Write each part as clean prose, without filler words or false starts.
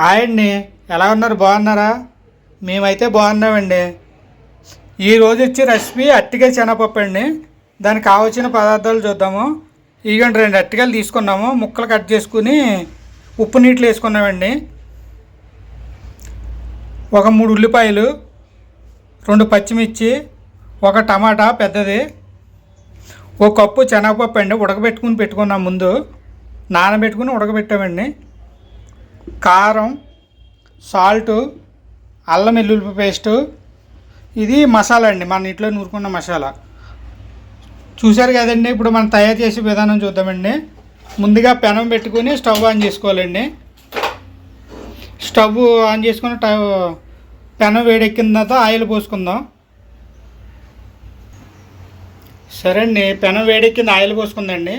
ఆయన్ని ఎలా ఉన్నారు, బాగున్నారా? మేమైతే బాగున్నామండి. ఈరోజు వచ్చి రెసిపీ అరటికాయ శనగపప్పు అండి. దానికి కావాల్సిన పదార్థాలు చూద్దాము. ఇదిగోండి 2 అరటికాయలు తీసుకున్నాము, ముక్కలు కట్ చేసుకుని ఉప్పు నీటిలో వేసుకున్నామండి. ఒక 3 ఉల్లిపాయలు, 2 పచ్చిమిర్చి, ఒక టమాటా పెద్దది, ఒక కప్పు శనగపప్పు అండి. ఉడకబెట్టుకుని పెట్టుకున్నాం, ముందు నానబెట్టుకుని ఉడకబెట్టామండి. కారం, సాల్టు, అల్లం వెల్లుల్లి పేస్టు, ఇది మసాలా అండి, మన ఇంట్లో నూరుకున్న మసాలా. చూశారు కదండి. ఇప్పుడు మనం తయారు చేసే విధానం చూద్దామండి. ముందుగా పెనం పెట్టుకుని స్టవ్ ఆన్ చేసుకోవాలండి. స్టవ్ ఆన్ చేసుకుని పెనం వేడెక్కిన తర్వాత ఆయిల్ పోసుకుందాం. సరే అండి, పెనం వేడెక్కింది, ఆయిల్ పోసుకుందండి.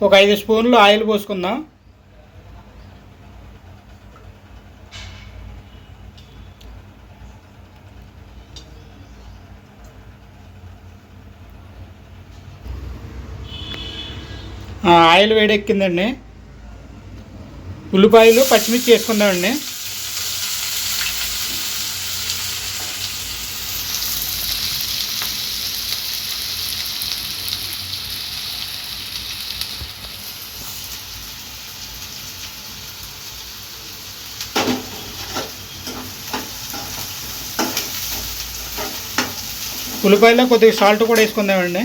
ఒక 5 స్పూన్లు ఆయిల్ పోసుకుందాం. ఆయిల్ వేడెక్కిందండి. ఉల్లిపాయలు, పచ్చిమిర్చి వేసుకుందామండి. ఉల్లిపాయలో కొద్దిగా సాల్ట్ కూడా వేసుకుందామండి.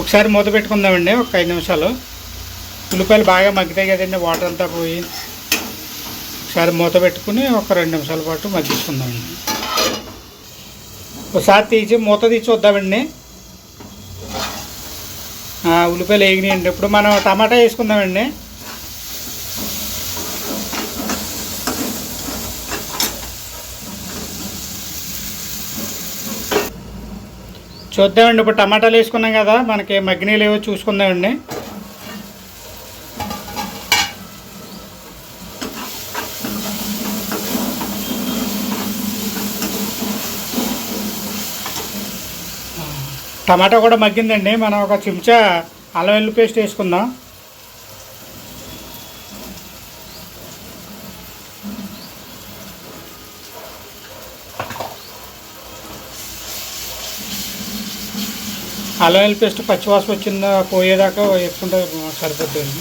ఒకసారి మూత పెట్టుకుందామండి, ఒక 5 నిమిషాలు. ఉల్లిపాయలు బాగా మగ్గుతాయి కదండి, వాటర్ అంతా పోయి. ఒకసారి మూత పెట్టుకుని ఒక 2 నిమిషాల పాటు మగ్గించుకుందామండి. ఒకసారి తీసి మూత తీసి చూద్దామండి. ఉల్లిపాయలు వేగినాయండి. ఇప్పుడు మనం టమాటా వేసుకుందామండి. చూద్దామండి. ఇప్పుడు టమాటాలు వేసుకున్నాం కదా, మనకి మగ్గినీళ్ళు ఏవో చూసుకుందామండి. టమాటా కూడా మగ్గిందండి. మనం ఒక చెంచా అల్లం వెల్లుల్లి పేస్ట్ వేసుకుందాం. అల్లం వెల్లుల్లి పేస్ట్ పచ్చివాసన వచ్చిందా పోయేదాకా వేసుకుంటే సరిపోతుంది.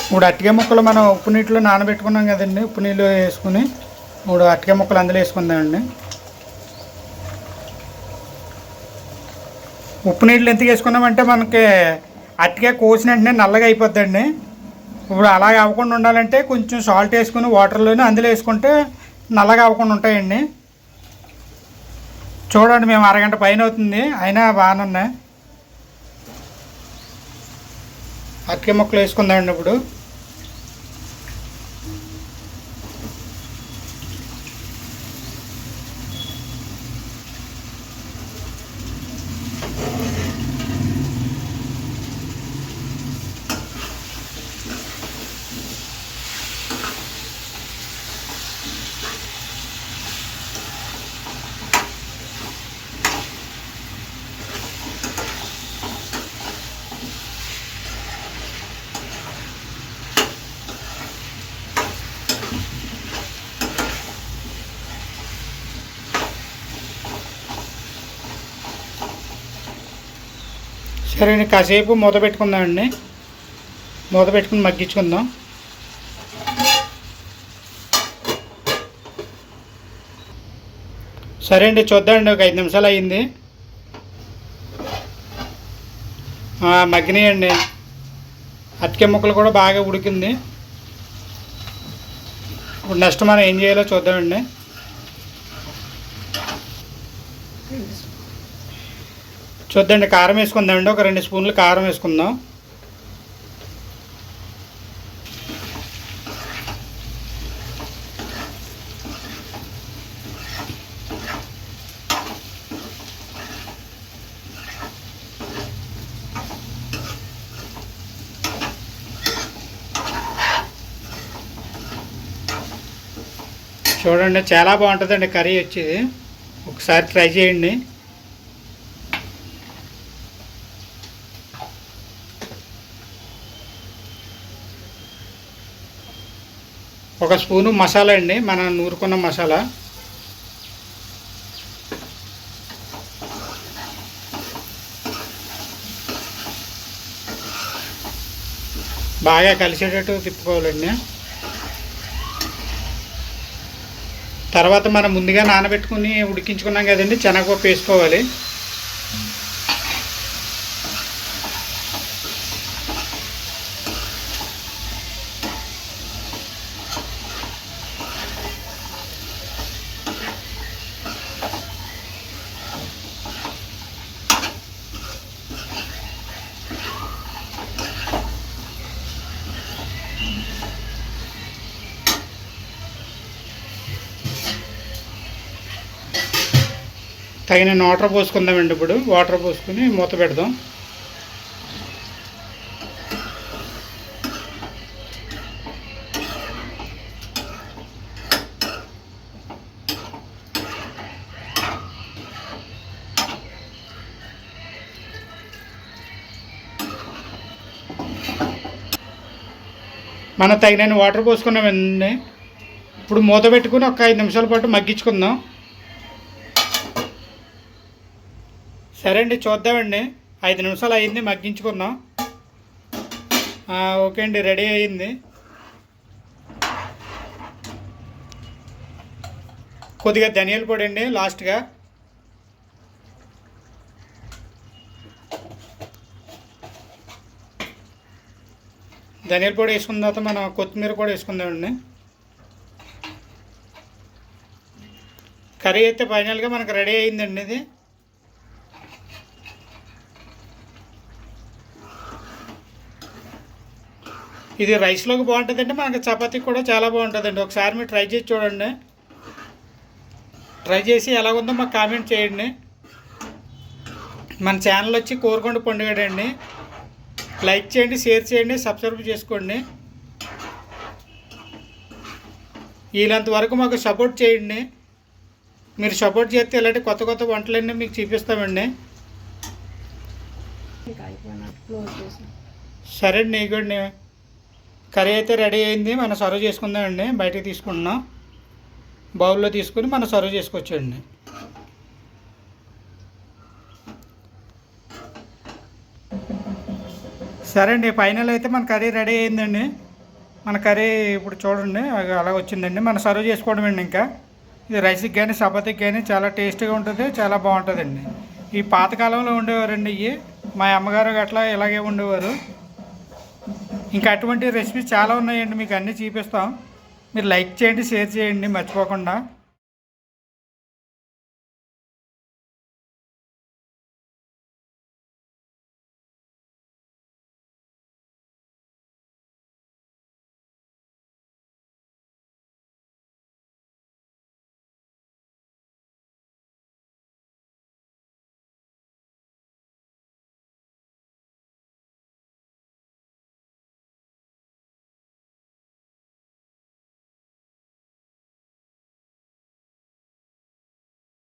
ఇప్పుడు అరటికాయ ముక్కలు మనం ఉప్పు నీటిలో నానబెట్టుకున్నాం కదండి. ఉప్పు నీళ్ళు వేసుకుని 3 అరటికాయ ముక్కలు అందులో వేసుకుందామండి. ఉప్పు నీళ్ళు ఎందుకు వేసుకున్నామంటే మనకి అరటికాయ కోసిన వెంటనే నల్లగా అయిపోద్దండి. ఇప్పుడు అలాగే అవ్వకుండా ఉండాలంటే కొంచెం సాల్ట్ వేసుకుని వాటర్లోనే అందులో వేసుకుంటే నల్లగా అవ్వకుండా ఉంటాయండి. చూడండి, మేము అరగంట పైన అవుతుంది, అయినా బాగానే ఉన్నాయి. అరటికాయ ముక్కలు వేసుకుందామండి ఇప్పుడు. సరే అండి, కాసేపు మూత పెట్టుకుందామండి. మూత పెట్టుకుని మగ్గించుకుందాం. సరే అండి, చూద్దామండి. ఒక 5 నిమిషాలు అయ్యింది. మగ్గినాయండి. అరటికాయ ముక్కలు కూడా బాగా ఉడికింది. ఇప్పుడు నెక్స్ట్ మనం ఏం చేయాలో చూద్దామండి. చూద్దండి, కారం వేసుకుందామండి. ఒక 2 స్పూన్లు కారం వేసుకుందాం. చూడండి, చాలా బాగుంటుందండి కర్రీ వచ్చేది. ఒకసారి ట్రై చేయండి. ఒక స్పూను మసాలా అండి, మనం నూరుకున్న మసాలా. బాగా కలిసేటట్టు తిప్పుకోవాలండి. తర్వాత మనం ముందుగా నానబెట్టుకుని ఉడికించుకున్నాం కదండి, శనగపప్పు వేసుకోవాలి. తగిన వాటర్ పోసుకుందామండి. ఇప్పుడు వాటర్ పోసుకుని మూత పెడదాం. మనం తగిన వాటర్ పోసుకున్నామండి. ఇప్పుడు మూత పెట్టుకుని ఒక 5 నిమిషాల పాటు మగ్గించుకుందాం. సరే అండి, చూద్దామండి. 5 నిమిషాలు అయింది, మగ్గించుకుందాం. ఓకే అండి, రెడీ అయింది. కొద్దిగా ధనియాల పొడి అండి లాస్ట్గా. ధనియాల పొడి వేసుకున్న తర్వాత మనం కొత్తిమీర కూడా వేసుకుందామండి. కర్రీ అయితే ఫైనల్గా మనకు రెడీ అయిందండి. ఇది రైస్లోకి బాగుంటుందండి, మనకి చపాతీకి కూడా చాలా బాగుంటుందండి. ఒకసారి మీరు ట్రై చేసి చూడండి. ట్రై చేసి ఎలా ఉందో మాకు కామెంట్ చేయండి. మన ఛానల్ వచ్చి కోరుకొండ పండుగ అండి. లైక్ చేయండి, షేర్ చేయండి, సబ్స్క్రైబ్ చేసుకోండి. వీళ్ళంత వరకు మాకు సపోర్ట్ చేయండి. మీరు సపోర్ట్ చేస్తే ఇలాంటి కొత్త కొత్త వంటలన్నీ మీకు చూపిస్తామండి. సరే అండి, నీకండి కర్రీ అయితే రెడీ అయింది. మనం సర్వ్ చేసుకుందామండి. బయటకు తీసుకుంటున్నాం, బౌల్లో తీసుకుని మనం సర్వ్ చేసుకోవచ్చండి. సరే అండి, ఫైనల్ అయితే మన కర్రీ రెడీ అయిందండి. మన కర్రీ ఇప్పుడు చూడండి అలా వచ్చిందండి. మనం సర్వ్ చేసుకోవడమండి. ఇంకా ఇది రైస్కి కానీ చపాతీకి కానీ చాలా టేస్ట్గా ఉంటుంది, చాలా బాగుంటుందండి. ఈ పాతకాలంలో ఉండేవారండి ఇవి. మా అమ్మగారు అట్లా ఇలాగే ఉండేవారు. ఇంకా అటువంటి రెసిపీస్ చాలా ఉన్నాయండి, మీకు అన్నీ చూపిస్తాం. మీరు లైక్ చేయండి, షేర్ చేయండి మర్చిపోకుండా.